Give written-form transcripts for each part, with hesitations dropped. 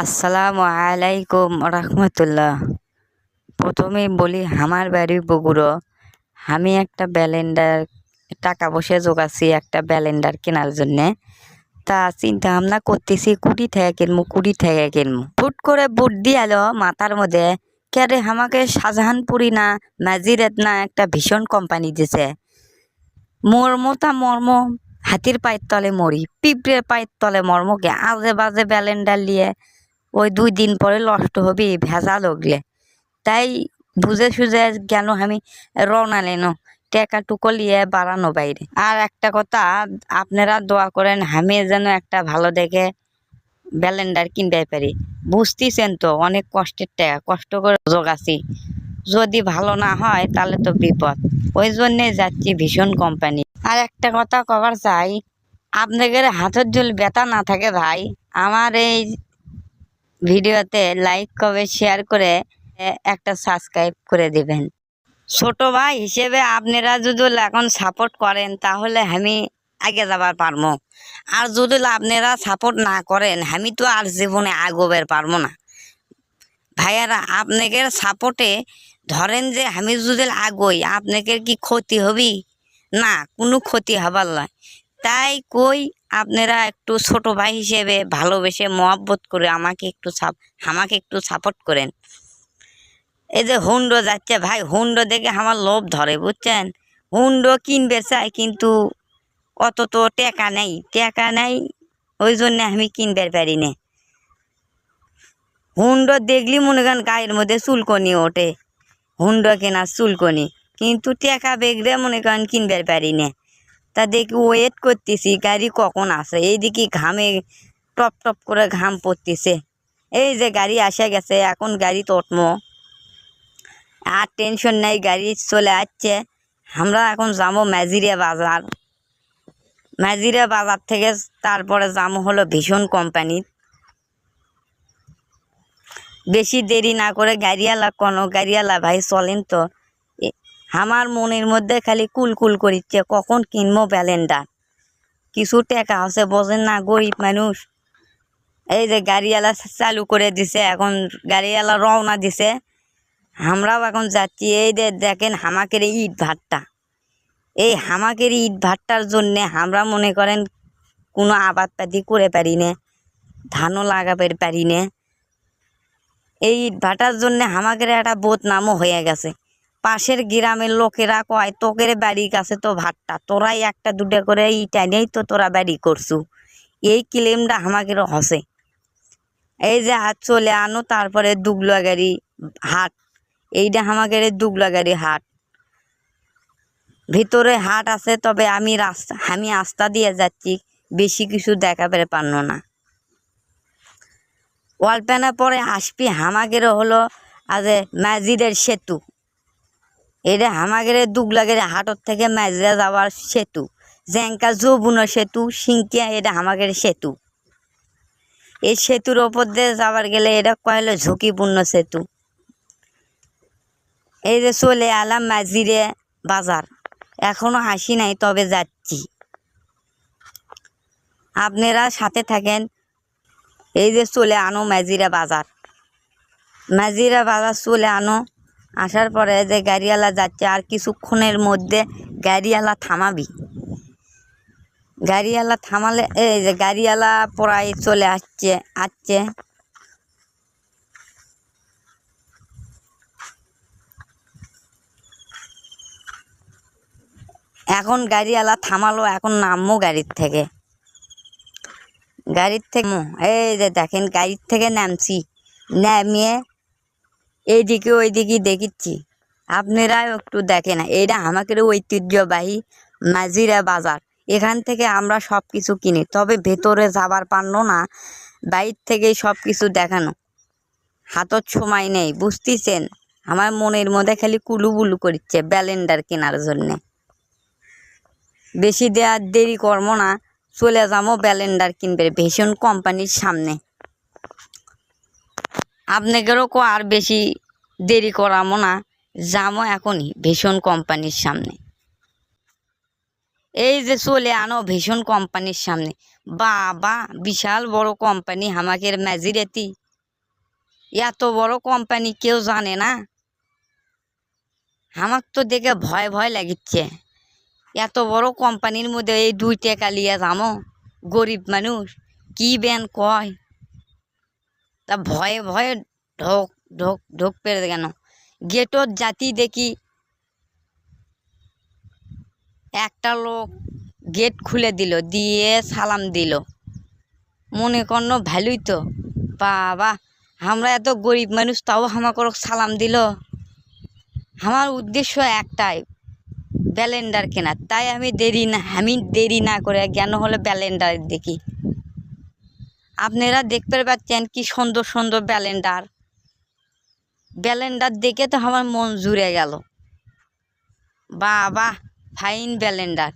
আসসালামু আলাইকুম রহমতুল্লাহ। প্রথমে বলি আমার বাড়ি বগুড়া। আমি একটা ব্যালেন্ডার টাকা পয়সা জোগাচ্ছি একটা ব্যালেন্ডার কেনার জন্যে। তা চিন্তা ভাবনা করতেছি কুড়ি থেকে কিনবো। হুট করে বুদ্ধি এলো মাথার মধ্যে, কে আমাকে শাহজাহানপুরি না নাজিরেত না একটা ভীষণ কোম্পানি দিছে। মর্ম হাতির পায়ের তলে মরি, পিঁপড়ের পায়ের তলে মর্মকে আজে বাজে ব্যালেন্ডার নিয়ে ওই 2 দিন পরে নষ্ট হবে ভেজাল ওগলে। তাই বুঝে সুঝে কেন আমি রওনা লেনো টাকা টুকো নিয়ে বাড়ানো বাইরে। আর একটা কথা, আপনারা দোয়া করেন আমি যেন একটা ভালো দেখে ব্যালেন্ডার কিনতে পারি। বুঝতেছেন তো অনেক কষ্টের টাকা, কষ্ট করে জোগাছি, যদি ভালো না হয় তাহলে তো বিপদ। ওই জন্যে যাচ্ছি ভীষণ কোম্পানি। আর একটা কথা কবার চাই, আপনাদের হাতের জল ব্যথা না থাকে ভাই, আমার এই ভিডিওতে লাইক কমেন্ট শেয়ার করে একটা সাবস্ক্রাইব করে দিবেন। ছোট ভাই হিসেবে আপনারা যদি এখন সাপোর্ট করেন তাহলে আমি আগে যাবার পারবো। আর যদি আপনারা সাপোর্ট না করেন আমি তো আর জীবনে আগোবার পারবো না। ভাইয়ারা আপনাদের সাপোর্টে ধরেন যে আমি যদি আগোই আপনাদের কি ক্ষতি হবি? না, কোনো ক্ষতি হবার নয়। তাই কই আপনারা একটু ছোট ভাই হিসেবে ভালোবেসে মহব্বত করে আমাকে একটু সাপোর্ট করেন। এই যে হুন্ডো যাচ্ছে ভাই, হুন্ডো দেখে আমার লোভ ধরে বুঝছেন। হুন্ডো কিনবে চাই কিন্তু অত তো টাকা নেই, ওই জন্য আমি কিনতে পারি না। হুন্ডো দেখলি মনে করেন গায়ের মধ্যে চুলকনি ওঠে, হুন্ডো কেনার চুলকনি, কিন্তু টাকা বেগরে মনে করেন কিনতে পারি না। তা দেখি ওয়েট করতেছি গাড়ি কখন আসে, এইদিকে ঘামে টপ টপ করে ঘাম পড়তেছে। এই যে গাড়ি আসে গেছে, এখন গাড়ি তো উঠমো, আর টেনশন নেই, গাড়ি চলে আসছে। আমরা এখন যাবো মাজিরা বাজার। মাজিরা বাজার থেকে তারপরে যাবো হলো ভীষণ কোম্পানি। বেশি দেরি না করে গাড়িওয়ালা ভাই চলেন তো। আমার মনের মধ্যে খালি কুলকুল করিচ্ছে কখন কিনবো ব্যালেন্ডার। কিছু টাকা আছে বোঝেন না, গরিব মানুষ। এই যে গাড়িওয়ালা চালু করে দিছে, এখন গাড়িওয়ালা রওনা দিছে, আমরাও এখন যাচ্ছি। এই দেখেন হামাকের ইট ভাট্টা, এই হামাকের ইট ভাট্টার জন্যে আমরা মনে করেন কোনো আবাদ পাতি করে পারি না, ধানও লাগাতে পারি না। এই ইট ভাটার জন্যে হামাকের একটা বদনামও হয়ে গেছে। পাশের গ্রামের লোকেরা কয় তোকের বাড়ির কাছে তো ভাট্টা, তোরাই একটা দুটা করে ইট এনেই তো তোরা বাড়ি করছু, এই ক্লেমটা হামাকেরও হসে। এই যে হাত চলে আনো, তারপরে দুগলাগাড়ি হাট, এইটা হামাকের দুগলাগাড়ি হাট, ভিতরে হাট আছে। তবে আমি রাস্তা দিয়ে যাচ্ছি, বেশি কিছু দেখাবে পারলো না। ওয়ালপ্যানা পরে আসবি হামাগের হলো আজ মাজিদের সেতু। এটা হামাগের দুগলাগের হাটর থেকে মাজিরা যাওয়ার সেতু, জ্যাঙ্কা যৌবুনা সেতু, সিংকিয়া, এটা হামাগের সেতু। এই সেতুর ওপর দিয়ে যাওয়ার গেলে এটা কয়লো ঝুঁকিপূর্ণ সেতু। এই যে চলে আলাম মাজিরে বাজার, এখনো আসি নাই, তবে যাচ্ছি, আপনারা সাথে থাকেন। এই যে চলে আনো মাজিরা বাজার চলে আনো। আসার পরে যে গাড়িওয়ালা যাচ্ছে, আর কিছুক্ষণের মধ্যে গাড়িওয়ালা থামালে, এই যে গাড়িওয়ালা প্রায় চলে আসছে। এখন গাড়িওয়ালা থামালো, এখন নামবো গাড়ির থেকে। এই যে দেখেন গাড়ির থেকে নামছি, নামিয়ে এইদিকে ওইদিকে দেখিচ্ছি। আপনারাও একটু দেখেন, এইটা আমাদের ঐতিহ্যবাহী মাজিরা বাজার। এখান থেকে আমরা সব কিছু কিনি, তবে ভেতরে যাবার পারলো না, বাইর থেকেই সব কিছু দেখানো, হাতত সময় নেই বুঝতেছেন। আমার মনের মধ্যে খালি কুলুবুলু করছে ব্যালেন্ডার কেনার জন্যে। বেশি দেরি করবো না, চলে যাবো ব্যালেন্ডার কিনবে ভীষণ কোম্পানির সামনে। আপনাদেরও আর বেশি দেরি করামো না, যাবো এখনই ভীষণ কোম্পানির সামনে। এই যে চলে আনো ভীষণ কোম্পানির সামনে, বাবা বিশাল বড় কোম্পানি আমাদের মাজিরাতি। এত বড় কোম্পানি কেউ জানে না। আমার তো দেখে ভয় ভয় লাগিচ্ছে। এত বড় কোম্পানির মধ্যে এই 2 টাকা লিয়ে যামো, গরিব মানুষ কি বেন কয়, তা ভয়ে ভয়ে ঢোক ঢোক ঢোক পেরে কেন গেটর জাতি দেখি একটা লোক গেট খুলে দিল, দিয়ে সালাম দিল। মনে করলো ভালোই তো, বাবা আমরা এত গরিব মানুষ তাও আমাকে সালাম দিল। আমার উদ্দেশ্য একটাই, ব্যালেন্ডার কেনা। তাই আমি দেরি না করে জ্ঞান হলে ব্যালেন্ডার দেখি। আপনারা দেখতে পাচ্ছেন কি সুন্দর সুন্দর ব্যালেন্ডার। ব্যালেন্ডার দেখে তো আমার মন জুড়ে গেল। বাহ ফাইন ব্যালেন্ডার।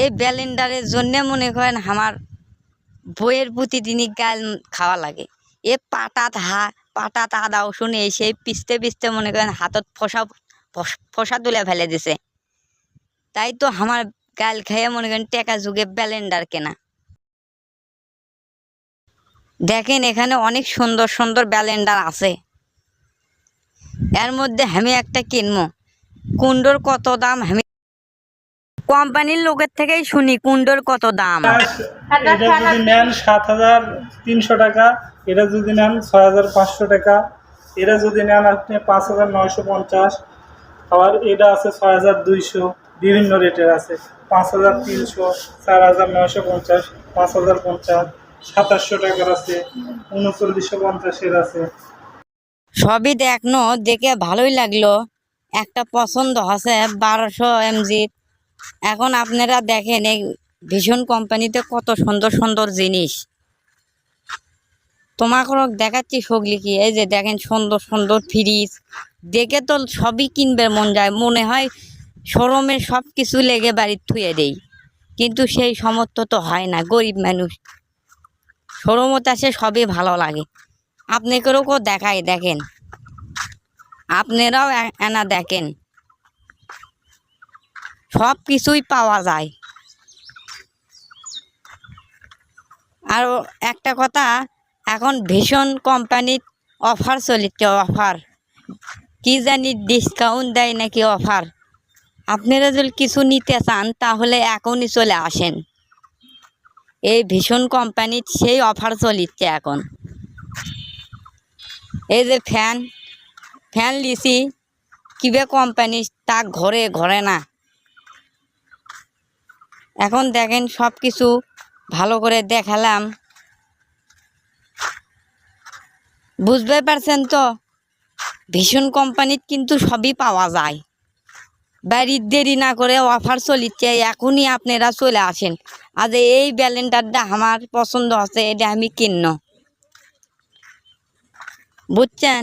এই ব্যালেন্ডারের জন্যে মনে করেন আমার বইয়ের প্রতিদিনই গাল খাওয়া লাগে। এ পাটাত আদা রসুন এই সেই পিছতে পিছতে মনে করেন হাতত ফসা তুলে ফেলে দিছে। তাই তো আমার গাল খেয়ে মনে করেন টেকা যুগে ব্যালেন্ডার কেনা। দেখেন এখানে অনেক সুন্দর সুন্দর ব্যালেন্ডার আছে। এর মধ্যে আমি একটা কিনবো। কুন্ডোর কত দাম আমি কোম্পানির লোকের থেকেই শুনি কুন্ডোর কত দাম। এটা যদি নেন 7,300 টাকা, এটা যদি নেন 6,500 টাকা, এটা যদি নেন আপনি 5,950, আবার এটা আছে 6,200, বিভিন্ন রেটের আছে 5,300, 4,950, 5,050, 2,700 টাকার আছে, 3,950-এর আছে। সবই দেখনো, দেখে ভালোই লাগলো। একটা পছন্দ আছে 1200 mg। এখন আপনারা দেখেন এই ভীষণ কোম্পানিতে কত সুন্দর সুন্দর জিনিস। তোমাকে দেখাচ্ছি সগলি কি, এই যে দেখেন সুন্দর সুন্দর ফ্রিজ। দেখে তো সবই কিনবে মন যায়, মনে হয় শোরুমের সব কিছু লেগে বাড়ির থুয়ে দেই, কিন্তু সেই সামর্থ্য তো হয় না। গরিব মানুষ শোরুমত আসে সবই ভালো লাগে। আপনাদেরও দেখাই, দেখেন আপনারাও এনা দেখেন, সব কিছুই পাওয়া যায়। আর একটা কথা, এখন ভীষণ কোম্পানির অফার চলিচ্ছে। অফার কি জানি ডিসকাউন্ট দেয় নাকি অফার। আপনারা যদি কিছু নিতে চান তাহলে এখনই চলে আসেন। এই ভীষণ কোম্পানির সেই অফার চলিচ্ছে এখন। এই যে ফ্যান লিছি কিবে কোম্পানি, তা ঘরে ঘরে না। এখন দেখেন সব কিছু ভালো করে দেখালাম, বুঝতে পারছেন তো। ভীষণ কোম্পানির কিন্তু সবই পাওয়া যায়। বাড়ির দেরি না করে অফার চলিচ্ছে, এখনই আপনারা চলে আসেন। আজ এই ব্যালেন্ডারটা আমার পছন্দ আছে, এটা আমি কিন্ন, বুঝছেন।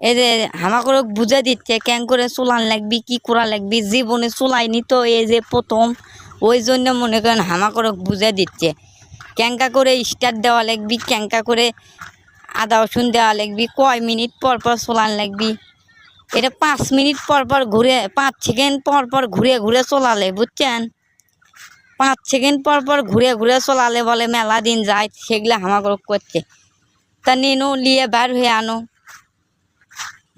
এই যে আমাকে বুঝে দিচ্ছে কেন করে চুলান লাগবি, কি করা লাগবি। জীবনে চুলাইনি তো, এই যে প্রথম, ওই জন্য মনে করেন আমাকে বুঝে দিচ্ছে ক্যাঙ্কা করে স্টার্ট দেওয়া লাগবি, ক্যাঙ্কা করে আদা রসুন দেওয়া লাগবি, কয় মিনিট পর পর চলান লাগবি। এটা 5 মিনিট পর পর ঘুরে, 5 সেকেন্ড পর পর ঘুরে ঘুরে চলালে, বুঝছেন। 5 সেকেন্ড পর পর ঘুরে ঘুরে চলালে বলে মেলা দিন যায়, সেগুলো আমাকে করছে। তা নিনো নিয়ে বার হয়ে আনো।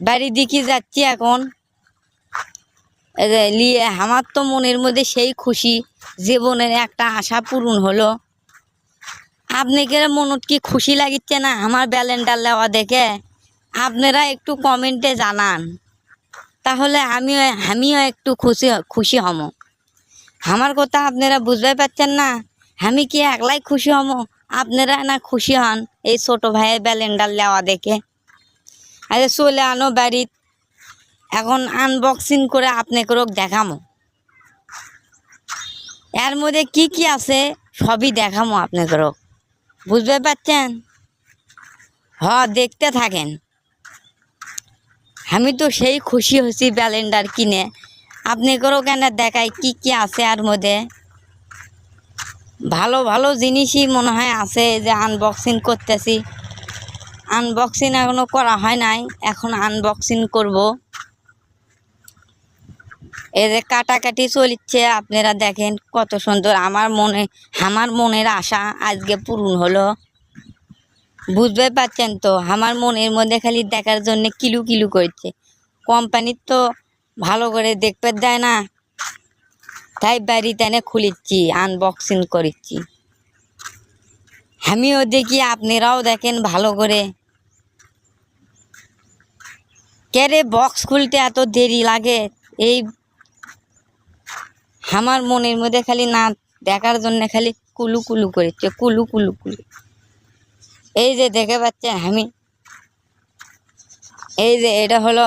বাড়ি দিকে যাচ্ছি এখন, নিয়ে আমার তো মনের মধ্যে সেই খুশি, জীবনের একটা আশা পূরণ হলো। আপনাদের মনত কি খুশি লাগিচ্ছে না আমার ব্যালেন্ডার লেওয়া দেখে? আপনারা একটু কমেন্টে জানান, তাহলে আমিও একটু খুশি হব। আমার কথা আপনারা বুঝতে পারছেন না, আমি কি একলাই খুশি হব? আপনারা না খুশি হন এই ছোট ভাইয়ের ব্যালেন্ডার লেওয়া দেখে। আরে চলে আনো বাড়িত, এখন আনবক্সিং করে আপনাকেও দেখামো। এর মধ্যে কি কি আছে সবই দেখামো আপনাকেও, বুঝতে পারছেন। দেখতে থাকেন। আমি তো সেই খুশি হয়েছি ব্যালেন্ডার কিনে। আপনাকেও কেন দেখাই কি কি আছে এর মধ্যে। ভালো ভালো জিনিসই মনে হয় আছে, যে আনবক্সিং করতেছি। আনবক্সিং এখনো করা হয় নাই, এখন আনবক্সিং করব। এই যে কাটাকাটি চলছে, আপনারা দেখেন কত সুন্দর। আমার মনের আশা আজকে পূরণ হলো। বুঝতে পারছেন তো, আমার মনের মধ্যে খালি দেখার জন্য কিলু কিলু করছে। কোম্পানির তো ভালো করে দেখতে দেয় না, তাই বাড়িতে এনে খুলিচ্ছি, আনবক্সিং করিচ্ছি। আমিও দেখি, আপনারাও দেখেন ভালো করে। কে রে, বক্স খুলতে এত দেরি লাগে? এই আমার মনের মধ্যে খালি না দেখার জন্য খালি কুলু কুলু করেছে, কুলু কুলু কুলু। এই যে দেখে পাচ্ছেন, আমি এই যে এটা হলো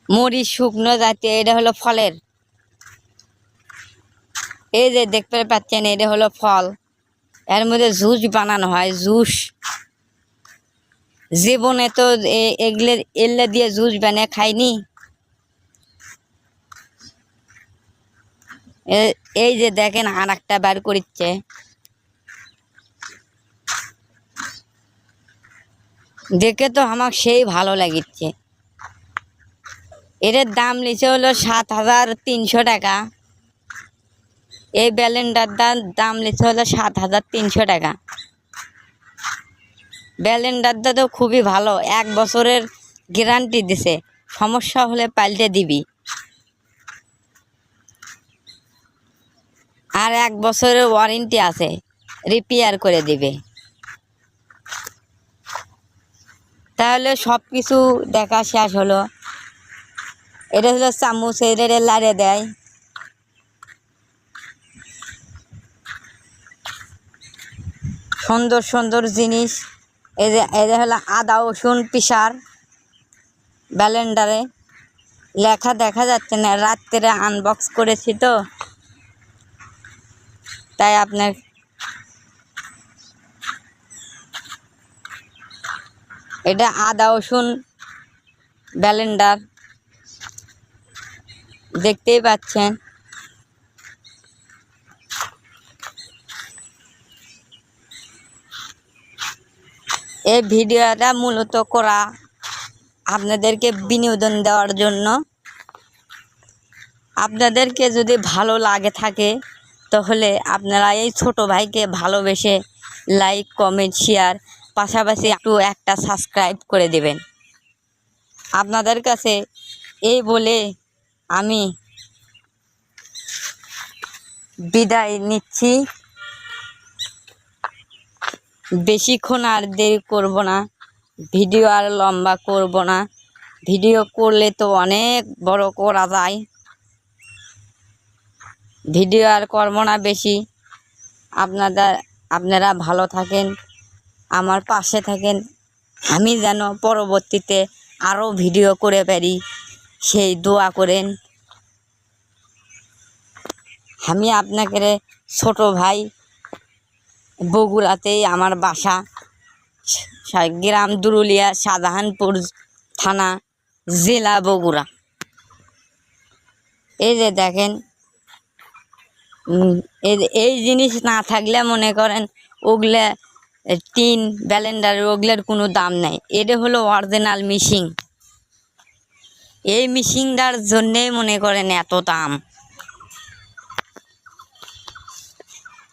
মরিচ শুকনো জাতীয়, এটা হলো ফলের। এই যে দেখতে পাচ্ছেন, এটা হলো ফল, এর মধ্যে জুস বানানো হয়, জুস। জীবনে তো এগুলো এল্লা দিয়ে জুস বানিয়ে খাইনি। এই যে দেখেন, আর একটা বার করছে। দেখে তো আমার সেই ভালো লাগিচ্ছে। এটার দাম নিচে হলো 7,300 টাকা। এই ব্যালেন্ডার দাম নিচে হলো 7,300 টাকা। ব্যালেন্ডারটা তো খুবই ভালো, 1 বছরের গ্যারান্টি দিছে, সমস্যা হলে পাল্টে দিবি। আর 1 বছরের ওয়ারেন্টি আছে, রিপেয়ার করে দিবে। তাহলে সব কিছু দেখা শেষ হলো। এটা হলো চামচ, এটা লাড়ে দেয়। সুন্দর সুন্দর জিনিস। এটা হলো আদা রসুন পিসার ব্লেন্ডারে। লেখা দেখা যাচ্ছে না, রাত্রে আনবক্স করেছি তো, তাই আপনার এটা আদা রসুন ব্লেন্ডার, দেখতেই পাচ্ছেন। এই ভিডিওটা মূলত করা আপনাদেরকে বিনোদন দেওয়ার জন্য। আপনাদেরকে যদি ভালো লাগে থাকে, তাহলে আপনারা এই ছোট ভাইকে ভালোবেসে লাইক কমেন্ট শেয়ার, পাশাপাশি একটা সাবস্ক্রাইব করে দেবেন। আপনাদের কাছে এই বলে আমি বিদায় নিচ্ছি। বেশিক্ষণ আর দেরি করব না, ভিডিও আর লম্বা করব না। ভিডিও করলে তো অনেক বড় করা যায়, ভিডিও আর করব না বেশি। আপনারা ভালো থাকেন, আমার পাশে থাকেন, আমি যেন পরবর্তীতে আরও ভিডিও করে পারি, সেই দোয়া করেন। আমি আপনাকে ছোট ভাই, বগুড়াতেই আমার বাসা, গ্রাম দুরুলিয়া, শাহজাহানপুর থানা, জেলা বগুড়া। এই যে দেখেন, এই জিনিস না থাকলে মনে করেন ওগুলা টিন ব্লেন্ডার, ওগুলার কোনো দাম নাই। এটা হলো অরিজিনাল মেশিন। এই মেশিনটার জন্যেই মনে করেন এত দাম।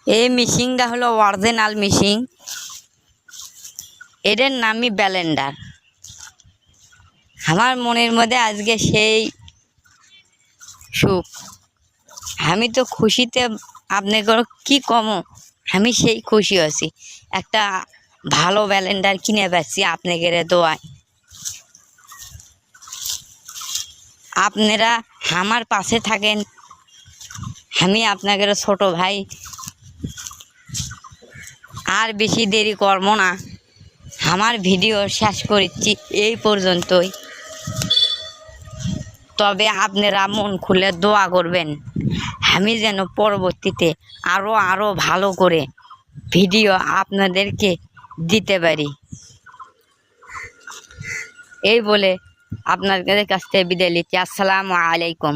এই মেশিনটা হলো অরিজিনাল মেশিন, এটার নামই ব্লেন্ডার। আমার মনের মধ্যে আজকে সেই সুখ, আমি তো খুশিতে আপনাকে কি কমো, আমি সেই খুশি আছি। একটা ভালো ব্লেন্ডার কিনে পাচ্ছি আপনাকে দোয়ায়। আপনারা আমার পাশে থাকেন, আমি আপনাদের ছোট ভাই। আর বেশি দেরি করব না, আমার ভিডিও শেষ করছি এই পর্যন্তই। তবে আপনারা মন খুলে দোয়া করবেন, আমি যেন পরবর্তীতে আরও ভালো করে ভিডিও আপনাদেরকে দিতে পারি। এই বলে আপনাদের কাছ থেকে বিদায় নিচ্ছি। আসসালামু আলাইকুম।